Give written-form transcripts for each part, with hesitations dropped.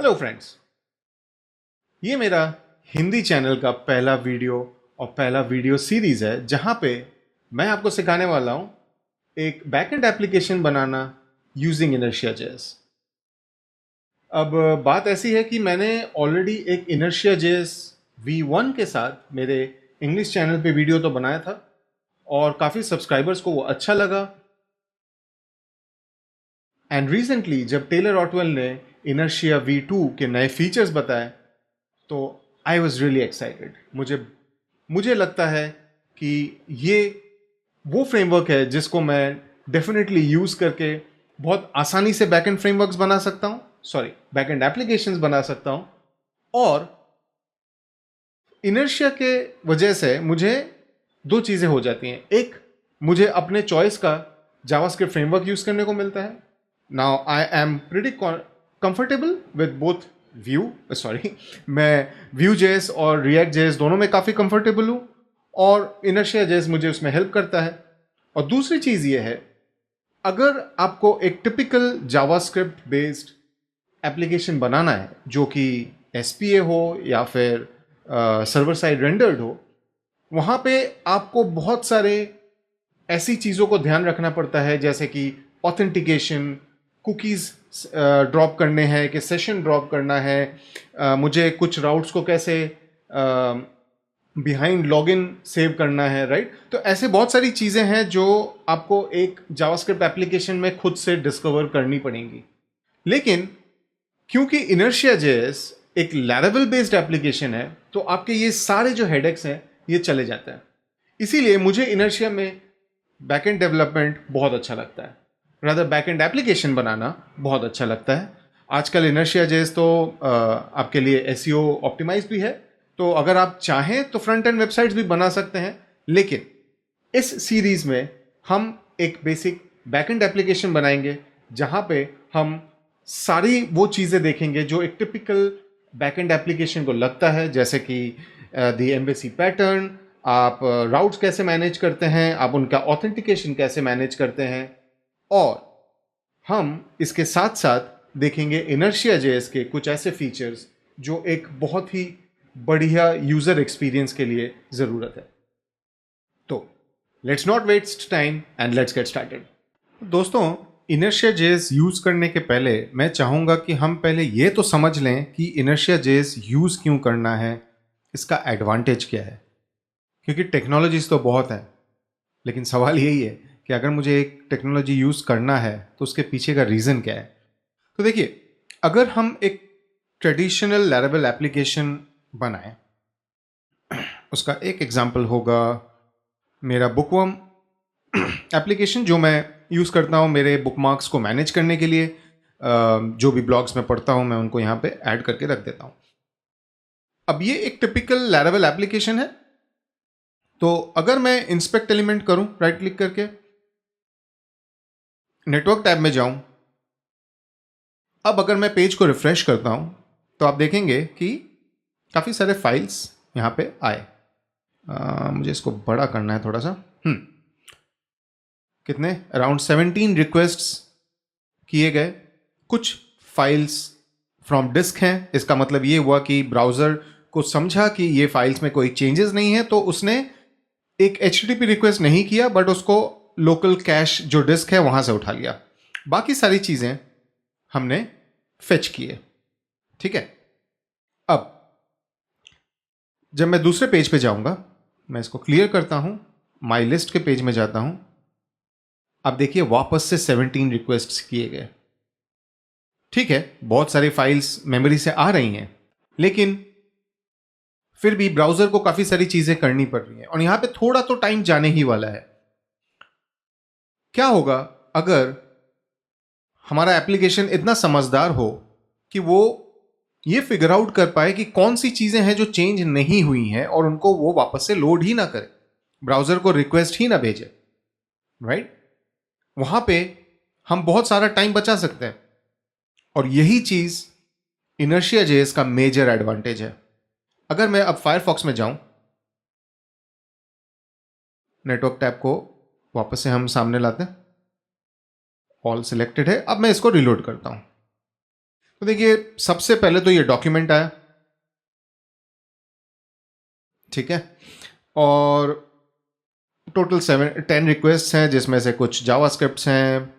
Hello friends, ये मेरा Hindi channel का पहला वीडियो और पहला वीडियो सीरीज है जहां पे मैं आपको सिखाने वाला हूं एक बैकएंड एप्लीकेशन बनाना यूजिंग इनर्शिया जेएस। अब बात ऐसी है कि मैंने ऑलरेडी एक इनर्शिया जेएस V1 के साथ मेरे इंग्लिश चैनल पे वीडियो तो बनाया था और काफ़ी सब्सक्राइबर्स को वो अच्छा लगा। एंड रिसेंटली जब टेलर ऑटवेल ने इनर्शिया V2 के नए फीचर्स बताए तो आई वॉज रियली एक्साइटेड। मुझे लगता है कि ये वो फ्रेमवर्क है जिसको मैं डेफिनेटली यूज करके बहुत आसानी से बैकएंड फ्रेमवर्क्स बना सकता हूं, सॉरी बैकएंड एप्लीकेशंस बना सकता हूं। और इनर्शिया के वजह से मुझे दो चीजें हो जाती हैं। एक, मुझे अपने चॉइस का जावास्क्रिप्ट फ्रेमवर्क यूज करने को मिलता है। Now I am pretty comfortable with both मैं व्यू जेएस और रिएक्ट जेएस दोनों में काफ़ी कंफर्टेबल हूँ और इनर्शिया जेएस मुझे उसमें हेल्प करता है। और दूसरी चीज़ ये है, अगर आपको एक टिपिकल जावास्क्रिप्ट बेस्ड एप्लीकेशन बनाना है जो कि एसपीए हो या फिर सर्वर साइड रेंडर्ड हो, वहाँ पे आपको बहुत सारे ऐसी चीज़ों को ध्यान रखना पड़ता है जैसे कि ऑथेंटिकेशन, कुकीज़ ड्रॉप करने हैं कि सेशन ड्रॉप करना है, मुझे कुछ राउट्स को कैसे बिहाइंड लॉगिन सेव करना है, राइट। तो ऐसे बहुत सारी चीज़ें हैं जो आपको एक जावास्क्रिप्ट एप्लीकेशन में खुद से डिस्कवर करनी पड़ेंगी। लेकिन क्योंकि इनर्शिया जेएस एक लैरावेल बेस्ड एप्लीकेशन है तो आपके ये सारे जो हेडेक्स हैं ये चले जाते हैं। इसीलिए मुझे इनर्शिया में बैकएंड डेवलपमेंट बहुत अच्छा लगता है, रादर बैकएंड एप्लीकेशन बनाना बहुत अच्छा लगता है। आजकल इनर्शिया जेएस तो आपके लिए एसईओ ऑप्टिमाइज भी है, तो अगर आप चाहें तो फ्रंट एंड वेबसाइट्स भी बना सकते हैं। लेकिन इस सीरीज में हम एक बेसिक बैकएंड एप्लीकेशन बनाएंगे जहां पे हम सारी वो चीज़ें देखेंगे जो एक टिपिकल बैकएंड एप्लीकेशन को लगता है, जैसे कि द एम्बेसी पैटर्न, आप राउट्स कैसे मैनेज करते हैं, आप उनका ऑथेंटिकेशन कैसे मैनेज करते हैं। और हम इसके साथ साथ देखेंगे इनर्शिया जेएस के कुछ ऐसे फीचर्स जो एक बहुत ही बढ़िया यूजर एक्सपीरियंस के लिए ज़रूरत है। तो let's not waste time and let's get started. दोस्तों, इनर्शिया जेएस यूज करने के पहले मैं चाहूँगा कि हम पहले ये तो समझ लें कि इनर्शिया जेएस यूज क्यों करना है, इसका एडवांटेज क्या है। क्योंकि टेक्नोलॉजीज तो बहुत हैं, लेकिन सवाल यही है कि अगर मुझे एक टेक्नोलॉजी यूज़ करना है तो उसके पीछे का रीज़न क्या है। तो देखिए, अगर हम एक ट्रेडिशनल लैरावेल एप्लीकेशन बनाएं, उसका एक एग्जांपल होगा मेरा बुकवर्म एप्लीकेशन जो मैं यूज़ करता हूँ मेरे बुकमार्क्स को मैनेज करने के लिए। जो भी ब्लॉग्स में पढ़ता हूँ मैं उनको यहाँ पे ऐड करके रख देता हूँ। अब ये एक टिपिकल लैरावेल एप्लीकेशन है। तो अगर मैं इंस्पेक्ट एलिमेंट करूं राइट क्लिक करके, नेटवर्क टैब में जाऊं, अब अगर मैं पेज को रिफ्रेश करता हूं तो आप देखेंगे कि काफ़ी सारे फाइल्स यहाँ पे आए। मुझे इसको बड़ा करना है थोड़ा सा। कितने, अराउंड 17 रिक्वेस्ट्स किए गए। कुछ फाइल्स फ्रॉम डिस्क हैं, इसका मतलब ये हुआ कि ब्राउज़र को समझा कि ये फाइल्स में कोई चेंजेस नहीं है तो उसने एक HTTP रिक्वेस्ट नहीं किया, बट उसको लोकल कैश जो डिस्क है वहां से उठा लिया। बाकी सारी चीजें हमने फेच किए, ठीक है। अब जब मैं दूसरे पेज पे जाऊंगा, मैं इसको क्लियर करता हूं, माई लिस्ट के पेज में जाता हूं। अब देखिए वापस से 17 रिक्वेस्ट्स किए गए। ठीक है, बहुत सारी फाइल्स मेमोरी से आ रही हैं, लेकिन फिर भी ब्राउजर को काफी सारी चीजें करनी पड़ रही हैं और यहां पे थोड़ा तो टाइम जाने ही वाला है। क्या होगा अगर हमारा एप्लीकेशन इतना समझदार हो कि वो ये फिगर आउट कर पाए कि कौन सी चीजें हैं जो चेंज नहीं हुई हैं और उनको वो वापस से लोड ही ना करे, ब्राउजर को रिक्वेस्ट ही ना भेजे, राइट। वहां पे हम बहुत सारा टाइम बचा सकते हैं और यही चीज इनर्शिया जेएस का मेजर एडवांटेज है। अगर मैं अब फायरफॉक्स में जाऊं, नेटवर्क टैब को वापस से हम सामने लाते हैं, ऑल सिलेक्टेड है। अब मैं इसको रिलोड करता हूं तो देखिए, सबसे पहले तो ये डॉक्यूमेंट आया, ठीक है, और टोटल 10 रिक्वेस्ट हैं, जिसमें से कुछ जावास्क्रिप्ट्स हैं,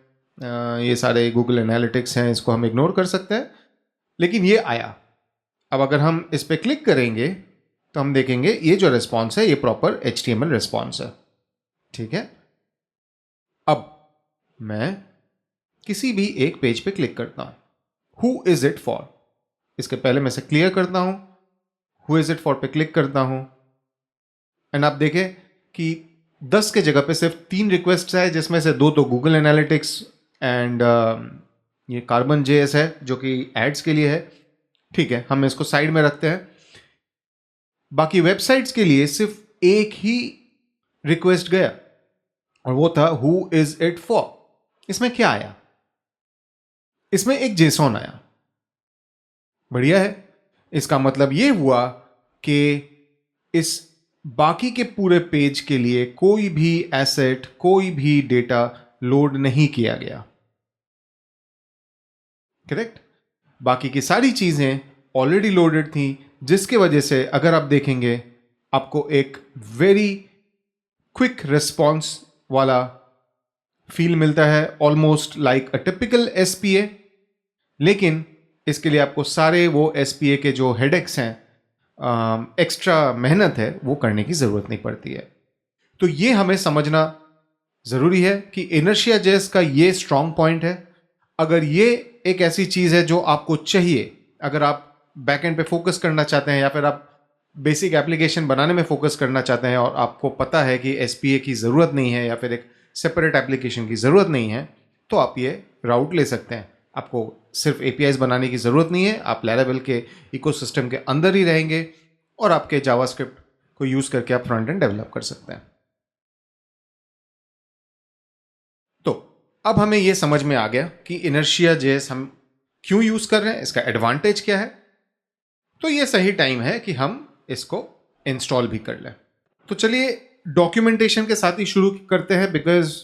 ये सारे गूगल एनालिटिक्स हैं, इसको हम इग्नोर कर सकते हैं, लेकिन ये आया। अब अगर हम इस पर क्लिक करेंगे तो हम देखेंगे ये जो रिस्पॉन्स है ये प्रॉपर HTML रिस्पॉन्स है, ठीक है। अब मैं किसी भी एक पेज पे क्लिक करता हूं, हु इज इट फॉर, इसके पहले मैं इसे क्लियर करता हूं, हु इज इट फॉर पे क्लिक करता हूं, एंड आप देखें कि 10 के जगह पे सिर्फ 3 रिक्वेस्ट है, जिसमें से 2 तो गूगल एनालिटिक्स एंड ये कार्बन JS है जो कि एड्स के लिए है, ठीक है, हम इसको साइड में रखते हैं। बाकी वेबसाइट्स के लिए सिर्फ एक ही रिक्वेस्ट गया और वो था हु इज इट फॉर। इसमें क्या आया? इसमें एक JSON आया, बढ़िया है। इसका मतलब ये हुआ कि इस बाकी के पूरे पेज के लिए कोई भी एसेट, कोई भी डेटा लोड नहीं किया गया, करेक्ट। बाकी की सारी चीजें ऑलरेडी लोडेड थी, जिसके वजह से अगर आप देखेंगे आपको एक वेरी क्विक रिस्पॉन्स वाला फील मिलता है, almost like a typical SPA। लेकिन इसके लिए आपको सारे वो SPA के जो हेडेक्स हैं, एक्स्ट्रा मेहनत है, वो करने की जरूरत नहीं पड़ती है। तो ये हमें समझना जरूरी है कि इनर्शिया JS का ये स्ट्रांग पॉइंट है। अगर ये एक ऐसी चीज है जो आपको चाहिए, अगर आप बैकएंड पे फोकस करना चाहते हैं या फिर आप बेसिक एप्लीकेशन बनाने में फोकस करना चाहते हैं और आपको पता है कि SPA की जरूरत नहीं है या फिर एक सेपरेट एप्लीकेशन की जरूरत नहीं है, तो आप ये राउट ले सकते हैं। आपको सिर्फ APIs बनाने की जरूरत नहीं है, आप लैरावेल के इकोसिस्टम के अंदर ही रहेंगे और आपके जावास्क्रिप्ट को यूज करके आप फ्रंट एंड डेवलप कर सकते हैं। तो अब हमें यह समझ में आ गया कि इनर्शिया JS हम क्यों यूज कर रहे हैं, इसका एडवांटेज क्या है। तो यह सही टाइम है कि हम इसको इंस्टॉल भी कर लें। तो चलिए डॉक्यूमेंटेशन के साथ ही शुरू करते हैं, बिकॉज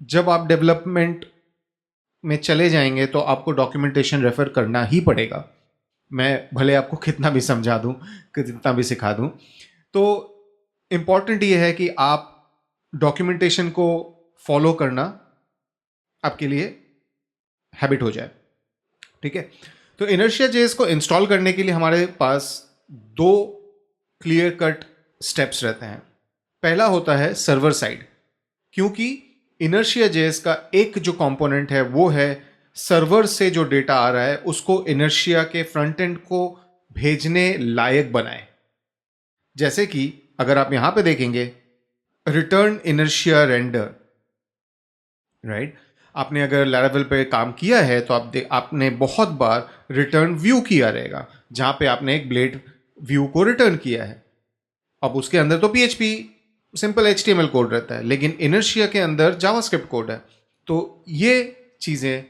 जब आप डेवलपमेंट में चले जाएंगे तो आपको डॉक्यूमेंटेशन रेफर करना ही पड़ेगा। मैं भले आपको कितना भी समझा दूं, कितना भी सिखा दूं, तो इंपॉर्टेंट ये है कि आप डॉक्यूमेंटेशन को फॉलो करना आपके लिए हैबिट हो जाए, ठीक है। तो इनर्शिया JS को इंस्टॉल करने के लिए हमारे पास 2 क्लियर कट स्टेप्स रहते हैं। पहला होता है सर्वर साइड, क्योंकि इनर्शिया JS का एक जो कंपोनेंट है वो है सर्वर से जो डेटा आ रहा है उसको इनर्शिया के फ्रंट एंड को भेजने लायक बनाए। जैसे कि अगर आप यहां पे देखेंगे, रिटर्न इनर्शिया रेंडर, राइट। आपने अगर लैरावेल पे काम किया है तो आपने बहुत बार रिटर्न व्यू किया रहेगा, जहां पे आपने एक ब्लेड व्यू को रिटर्न किया है। अब उसके अंदर तो PHP सिंपल HTML कोड रहता है, लेकिन इनर्शिया के अंदर जावास्क्रिप्ट कोड है। तो ये चीजें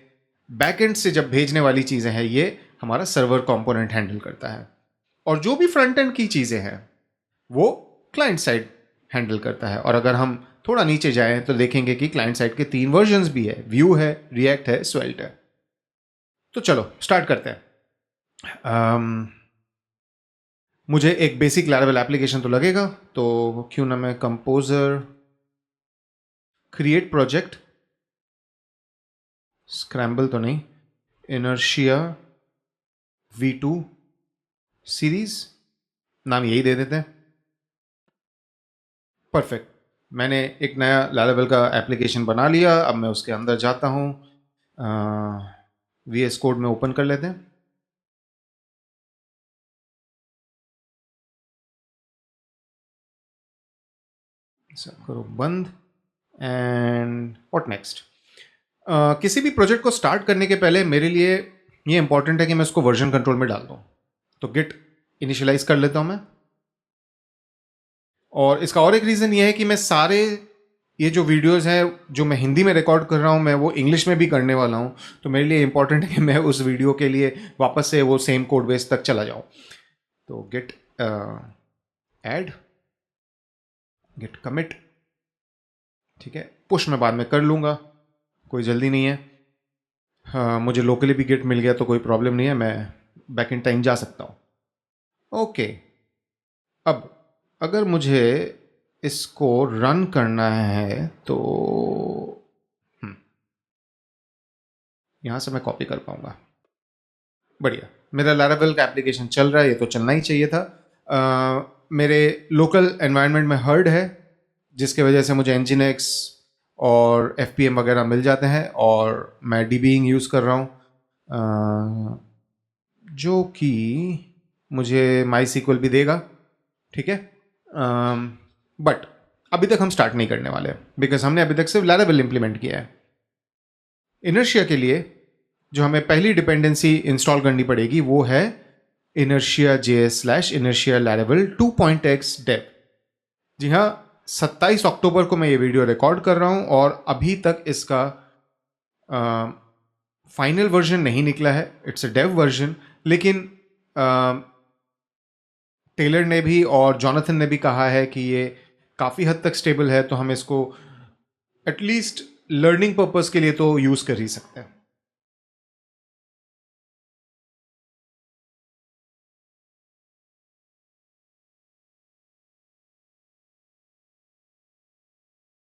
बैकएंड से जब भेजने वाली चीजें हैं, ये हमारा सर्वर कंपोनेंट हैंडल करता है, और जो भी फ्रंट एंड की चीजें हैं वो क्लाइंट साइड हैंडल करता है। और अगर हम थोड़ा नीचे जाएं तो देखेंगे कि क्लाइंट साइड के 3 वर्जन्स भी है, व्यू है, रिएक्ट है, स्वेल्ट है। तो चलो स्टार्ट करते हैं। मुझे एक बेसिक लैरावेल एप्लीकेशन तो लगेगा, तो क्यों ना मैं कंपोजर, क्रिएट प्रोजेक्ट, स्क्रैम्बल तो नहीं, इनर्शिया V2 सीरीज नाम यही दे देते हैं। परफेक्ट, मैंने एक नया लैरावेल का एप्लीकेशन बना लिया। अब मैं उसके अंदर जाता हूं, VS कोड में ओपन कर लेते हैं। सब करो बंद, एंड व्हाट नेक्स्ट। किसी भी प्रोजेक्ट को स्टार्ट करने के पहले मेरे लिए ये इंपॉर्टेंट है कि मैं उसको वर्जन कंट्रोल में डाल दूं। तो गिट इनिशियलाइज कर लेता हूं मैं। और इसका और एक रीज़न ये है कि मैं सारे ये जो वीडियोस हैं जो मैं हिंदी में रिकॉर्ड कर रहा हूं, मैं वो इंग्लिश में भी करने वाला हूं। तो मेरे लिए इंपॉर्टेंट है कि मैं उस वीडियो के लिए वापस से वो सेम कोड बेस तक चला जाऊं। तो गिट ऐड, गिट कमिट, ठीक है। पुश मैं बाद में कर लूंगा, कोई जल्दी नहीं है। हाँ, मुझे लोकली भी गिट मिल गया तो कोई प्रॉब्लम नहीं है, मैं बैक इन टाइम जा सकता हूँ। ओके, अब अगर मुझे इसको रन करना है तो यहाँ से मैं कॉपी कर पाऊँगा। बढ़िया, मेरा लैरावेल का एप्लीकेशन चल रहा है, ये तो चलना ही चाहिए था। मेरे लोकल एनवायरनमेंट में हर्ड है, जिसके वजह से मुझे nginx और fpm वगैरह मिल जाते हैं, और मैं डीबीइंग यूज़ कर रहा हूँ, जो कि मुझे MySQL भी देगा, ठीक है। बट अभी तक हम स्टार्ट नहीं करने वाले, बिकॉज हमने अभी तक सिर्फ लैरावेल इंप्लीमेंट किया है। इनर्शिया के लिए जो हमें पहली डिपेंडेंसी इंस्टॉल करनी पड़ेगी वो है inertia js/inertia laravel 2.x dev। जी हाँ, 27 अक्टूबर को मैं ये वीडियो रिकॉर्ड कर रहा हूँ और अभी तक इसका फाइनल वर्जन नहीं निकला है, इट्स अ डेव वर्जन। लेकिन टेलर ने भी और जॉनथन ने भी कहा है कि ये काफ़ी हद तक स्टेबल है, तो हम इसको एटलीस्ट लर्निंग पर्पस के लिए तो यूज़ कर ही सकते हैं।